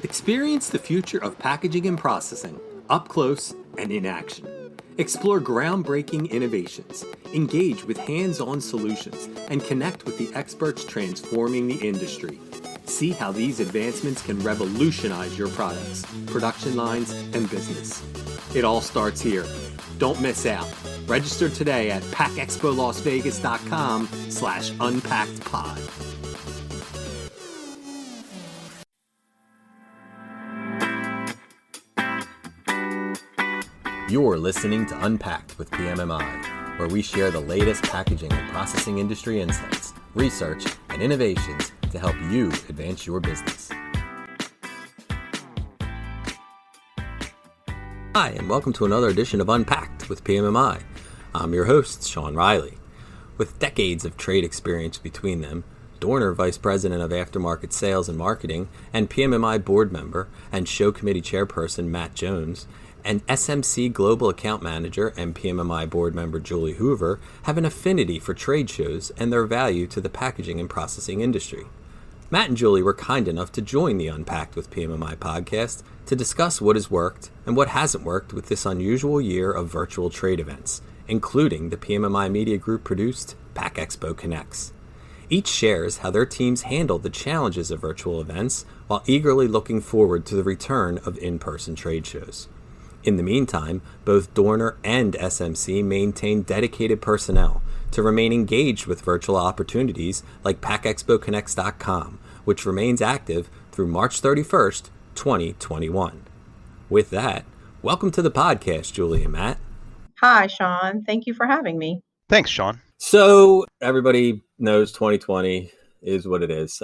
Experience the future of packaging and processing up close and in action. Explore groundbreaking innovations, engage with hands-on solutions, and connect with the experts transforming the industry. See how these advancements can revolutionize your products, production lines, and business. It all starts here. Don't miss out. Register today at packexpolasvegas.com/unpackedpod. You're listening to UnPACKed with PMMI, where we share the latest packaging and processing industry insights, research, and innovations to help you advance your business. Hi, and welcome to another edition of UnPACKed with PMMI. I'm your host, Sean Riley. With decades of trade experience between them, Dorner Vice President of Aftermarket Sales and Marketing, and PMMI Board Member and Show Committee Chairperson Matt Jones, and SMC Global Account Manager and PMMI Board Member Julie Hoover have an affinity for trade shows and their value to the packaging and processing industry. Matt and Julie were kind enough to join the Unpacked with PMMI podcast to discuss what has worked and what hasn't worked with this unusual year of virtual trade events, including the PMMI Media Group produced PACK EXPO Connects. Each shares how their teams handled the challenges of virtual events while eagerly looking forward to the return of in-person trade shows. In the meantime, both Dorner and SMC maintain dedicated personnel to remain engaged with virtual opportunities like PackExpoConnects.com, which remains active through March 31st, 2021. With that, welcome to the podcast, Julie and Matt. Hi, Sean. Thank you for having me. Thanks, Sean. So everybody knows 2020 is what it is.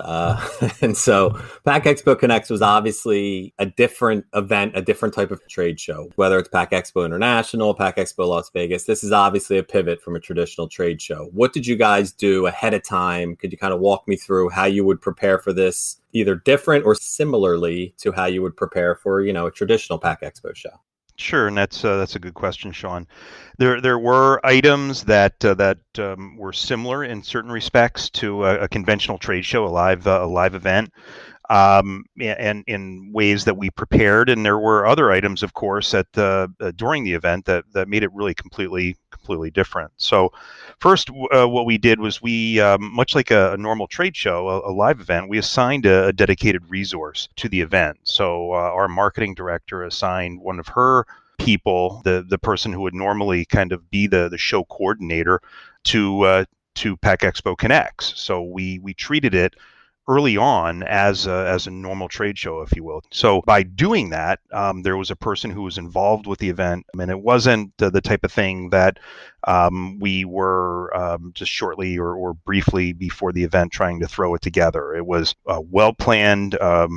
And so PACK EXPO Connects was obviously a different event, a different type of trade show, whether it's PACK EXPO International, PACK EXPO Las Vegas. This is obviously a pivot from a traditional trade show. What did you guys do ahead of time? Could you kind of walk me through how you would prepare for this, either different or similarly to how you would prepare for, a traditional PACK EXPO show? Sure, and that's a good question, Sean. There were items that were similar in certain respects to a conventional trade show, a live event, and in ways that we prepared. And there were other items, of course, that during the event that made it really completely different. So first, what we did was we, much like a normal trade show, a live event, we assigned a dedicated resource to the event. So our marketing director assigned one of her people, the person who would normally kind of be the show coordinator, to PACK EXPO Connects. So we treated it early on as a normal trade show, if you will. So by doing that, there was a person who was involved with the event, and it wasn't the type of thing that we were just shortly or briefly before the event trying to throw it together. It was well planned. I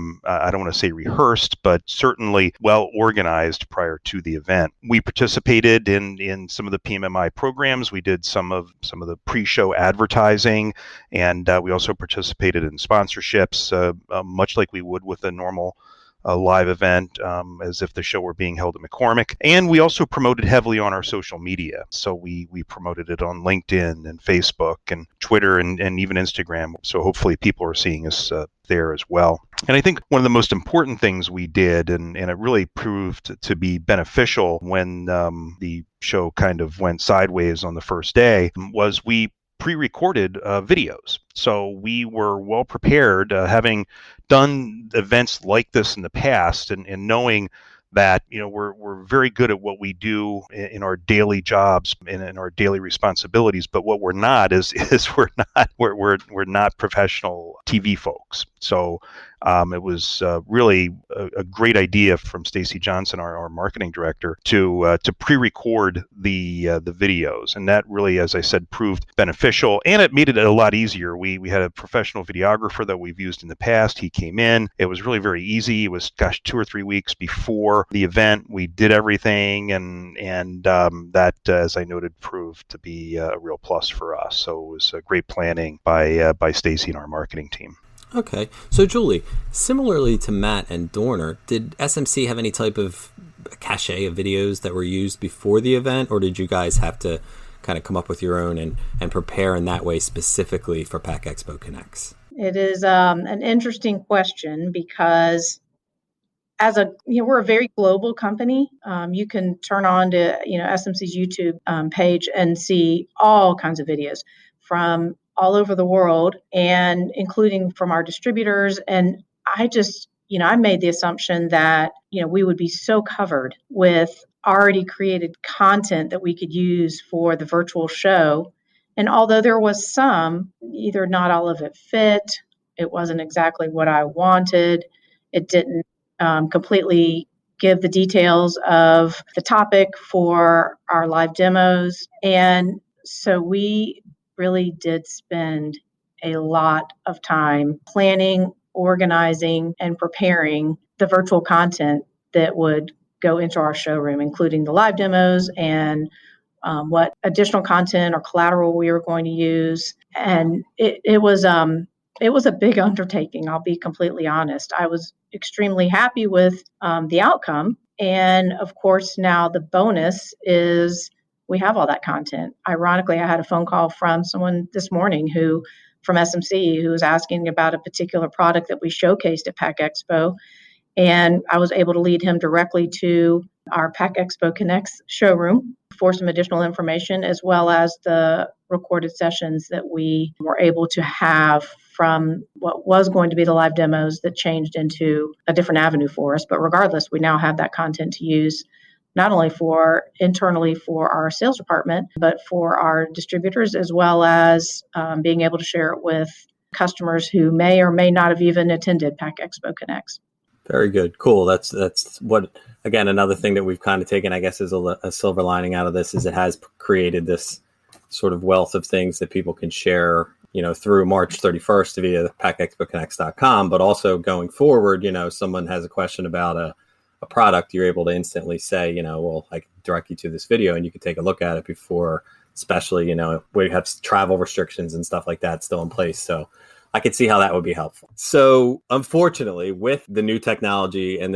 don't want to say rehearsed, but certainly well organized prior to the event. We participated in some of the PMMI programs. We did some of the pre-show advertising, and we also participated in sponsorships, much like we would with a normal live event, as if the show were being held at McCormick. And we also promoted heavily on our social media. So we promoted it on LinkedIn and Facebook and Twitter and even Instagram. So hopefully people are seeing us there as well. And I think one of the most important things we did, and it really proved to be beneficial when the show kind of went sideways on the first day, was we pre-recorded videos. So we were well prepared, having done events like this in the past, and knowing that we're very good at what we do in our daily jobs and in our daily responsibilities. But what we're not is we're not professional TV folks. So it was really a great idea from Stacy Johnson, our marketing director, to pre-record the videos, and that really, as I said, proved beneficial, and it made it a lot easier. We had a professional videographer that we've used in the past. He came in. It was really very easy. It was 2 or 3 weeks before the event. We did everything, and that, as I noted, proved to be a real plus for us. So it was great planning by Stacy and our marketing team. Okay. So, Julie, similarly to Matt and Dorner, did SMC have any type of cache of videos that were used before the event, or did you guys have to kind of come up with your own and prepare in that way specifically for PACK EXPO Connects? It is an interesting question because we're a very global company. You can turn on to, SMC's YouTube page and see all kinds of videos from all over the world, and including from our distributors. And I just, I made the assumption that, we would be so covered with already created content that we could use for the virtual show. And although there was some, either not all of it fit, it wasn't exactly what I wanted, it didn't completely give the details of the topic for our live demos. And so we really did spend a lot of time planning, organizing, and preparing the virtual content that would go into our showroom, including the live demos and what additional content or collateral we were going to use. And it was a big undertaking, I'll be completely honest. I was extremely happy with the outcome. And of course, now the bonus is we have all that content. Ironically, I had a phone call from someone this morning from SMC who was asking about a particular product that we showcased at PACK EXPO. And I was able to lead him directly to our PACK EXPO Connects showroom for some additional information, as well as the recorded sessions that we were able to have from what was going to be the live demos that changed into a different avenue for us. But regardless, we now have that content to use not only for internally for our sales department, but for our distributors, as well as being able to share it with customers who may or may not have even attended PACK EXPO Connects. Very good. Cool. That's what, again, another thing that we've kind of taken, I guess, as a silver lining out of this is it has created this sort of wealth of things that people can share, through March 31st via packexpoconnects.com, but also going forward, someone has a question about a product, you're able to instantly say, well, I can direct you to this video and you can take a look at it before, especially, we have travel restrictions and stuff like that still in place. So I could see how that would be helpful. So unfortunately, with the new technology, and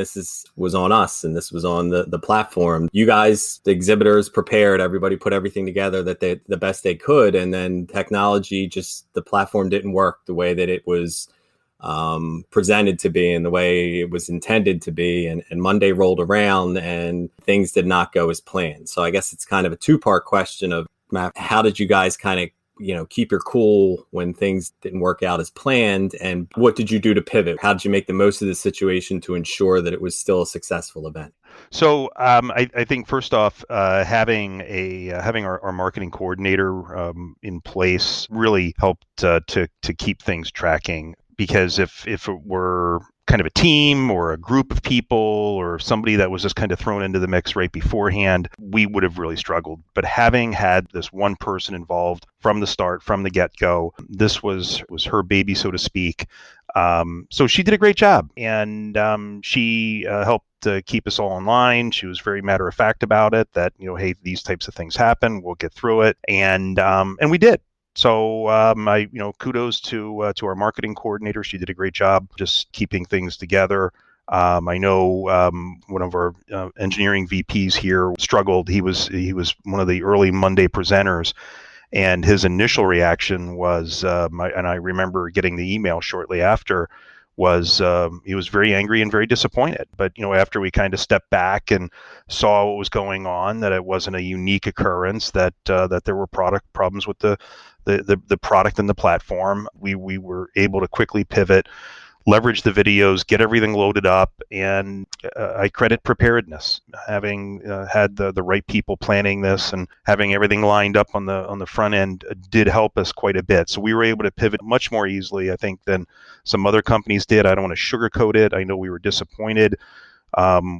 was on us and this was on the platform, you guys, the exhibitors, prepared, everybody put everything together that the best they could. And then technology, the platform didn't work the way that it was presented to be and the way it was intended to be. And Monday rolled around and things did not go as planned. So I guess it's kind of a two-part question of, Matt, how did you guys kind of keep your cool when things didn't work out as planned? And what did you do to pivot? How did you make the most of the situation to ensure that it was still a successful event? So I think first off, having our marketing coordinator in place really helped to keep things tracking. Because if it were kind of a team or a group of people or somebody that was just kind of thrown into the mix right beforehand, we would have really struggled. But having had this one person involved from the start, from the get-go, this was her baby, so to speak. So she did a great job, and she helped to keep us all in line. She was very matter of fact about it, that, hey, these types of things happen, we'll get through it. And we did. So kudos to our marketing coordinator. She did a great job just keeping things together. I know one of our engineering VPs here struggled. He was one of the early Monday presenters, and his initial reaction was, and I remember getting the email shortly after, was he was very angry and very disappointed. But after we kind of stepped back and saw what was going on, that it wasn't a unique occurrence, that there were product problems with the product and the platform, we were able to quickly pivot, leverage the videos, get everything loaded up, and I credit preparedness. Having had the right people planning this and having everything lined up on the front end did help us quite a bit. So we were able to pivot much more easily, I think, than some other companies did. I don't want to sugarcoat it. I know we were disappointed.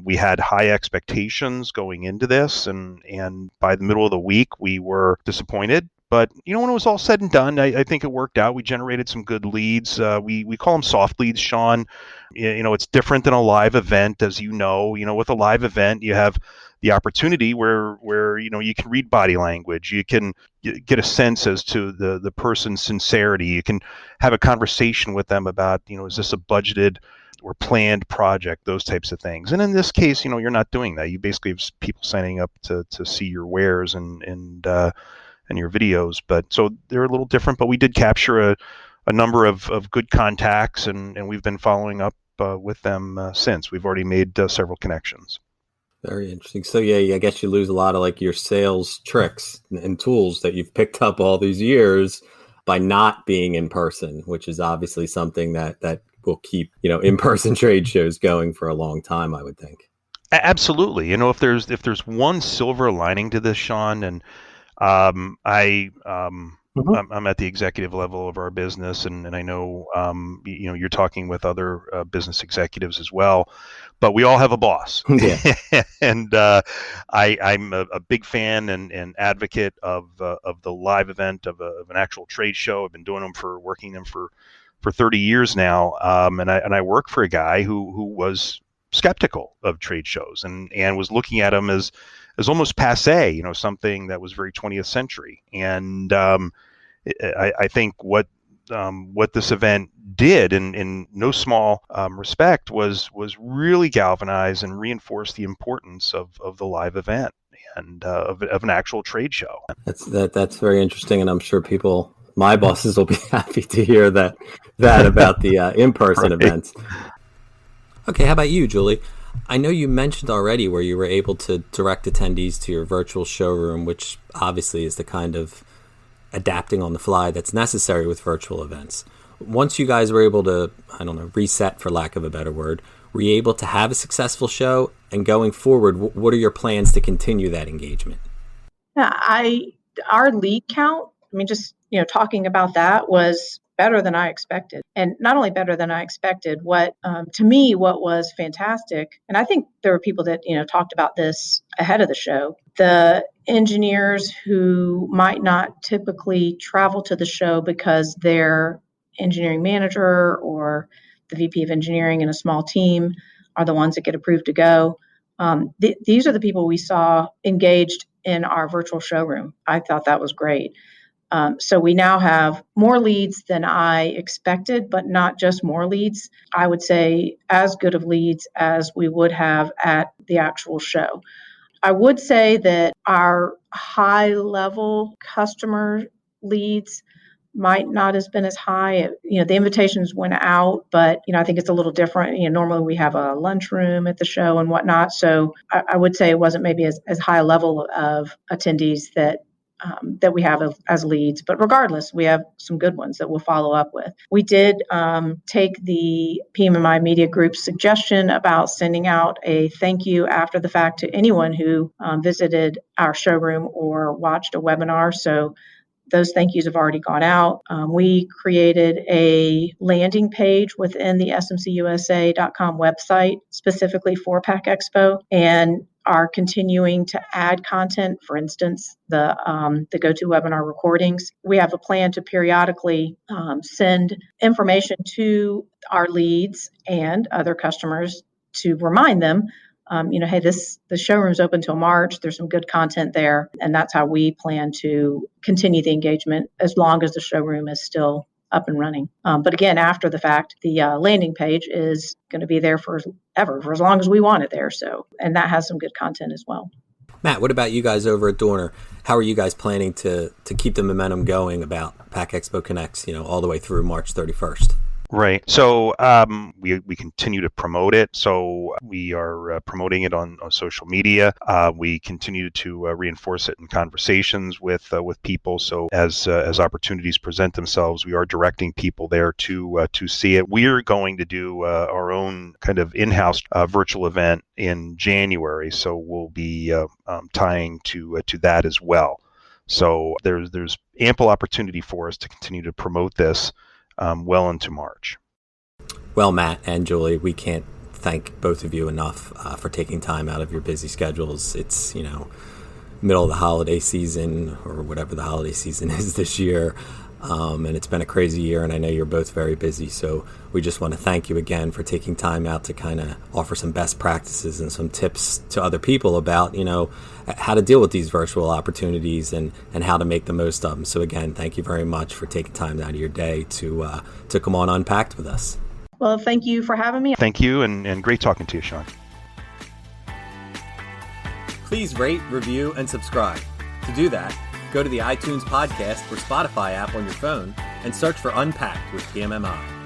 We had high expectations going into this, and by the middle of the week, we were disappointed. But, when it was all said and done, I think it worked out. We generated some good leads. We call them soft leads, Sean. It's different than a live event, as you know. With a live event, you have the opportunity where you can read body language. You can get a sense as to the person's sincerity. You can have a conversation with them about, is this a budgeted or planned project, those types of things. And in this case, you're not doing that. You basically have people signing up to see your wares and your videos. But so they're a little different, but we did capture a number of good contacts, and we've been following up with them since. We've already made several connections. Very interesting. So yeah, I guess you lose a lot of like your sales tricks and tools that you've picked up all these years by not being in person, which is obviously something that will keep, in-person trade shows going for a long time, I would think. Absolutely. If there's one silver lining to this, Sean, and I'm at the executive level of our business, and I know you're talking with other business executives as well, but we all have a boss. Yeah. And I'm a big fan and advocate of the live event of an actual trade show. I've been working them for 30 years now, and I work for a guy who was skeptical of trade shows and was looking at them as almost passe, something that was very 20th century. And I think what this event did, in no small respect, was really galvanize and reinforce the importance of the live event and of an actual trade show. That's very interesting, and I'm sure my bosses will be happy to hear that about the in-person events. Okay, how about you, Julie? I know you mentioned already where you were able to direct attendees to your virtual showroom, which obviously is the kind of adapting on the fly that's necessary with virtual events. Once you guys were able to, reset for lack of a better word, were you able to have a successful show? And going forward, what are your plans to continue that engagement? Our lead count, talking about that, was better than I expected. And not only better than I expected, what was fantastic, and I think there were people that, talked about this ahead of the show, the engineers who might not typically travel to the show because their engineering manager or the VP of engineering in a small team are the ones that get approved to go. These are the people we saw engaged in our virtual showroom. I thought that was great. So we now have more leads than I expected, but not just more leads. I would say as good of leads as we would have at the actual show. I would say that our high-level customer leads might not have been as high. The invitations went out, but, I think it's a little different. Normally we have a lunchroom at the show and whatnot. So I would say it wasn't maybe as high a level of attendees that we have as leads. But regardless, we have some good ones that we'll follow up with. We did take the PMMI Media Group's suggestion about sending out a thank you after the fact to anyone who visited our showroom or watched a webinar. So those thank yous have already gone out. We created a landing page within the smcusa.com website specifically for PACK EXPO, and are continuing to add content. For instance, the GoToWebinar recordings. We have a plan to periodically send information to our leads and other customers to remind them, hey, the showroom's open till March. There's some good content there, and that's how we plan to continue the engagement as long as the showroom is still up and running. But again, after the fact, the landing page is going to be there for as long as we want it there. So, and that has some good content as well. Matt, what about you guys over at Dorner? How are you guys planning to keep the momentum going about PACK EXPO Connects, all the way through March 31st? Right. So we continue to promote it. So we are promoting it on social media. We continue to reinforce it in conversations with people. So as opportunities present themselves, we are directing people there to see it. We are going to do our own kind of in-house virtual event in January. So we'll be tying to that as well. So there's ample opportunity for us to continue to promote this well into March. Well, Matt and Julie, we can't thank both of you enough for taking time out of your busy schedules. It's, middle of the holiday season, or whatever the holiday season is this year. And it's been a crazy year, and I know you're both very busy. So we just want to thank you again for taking time out to kind of offer some best practices and some tips to other people about, how to deal with these virtual opportunities and how to make the most of them. So again, thank you very much for taking time out of your day to come on UnPACKed with us. Well, thank you for having me. Thank you, and great talking to you, Sean. Please rate, review, and subscribe. To do that, go to the iTunes podcast or Spotify app on your phone and search for UnPACKed with PMMI.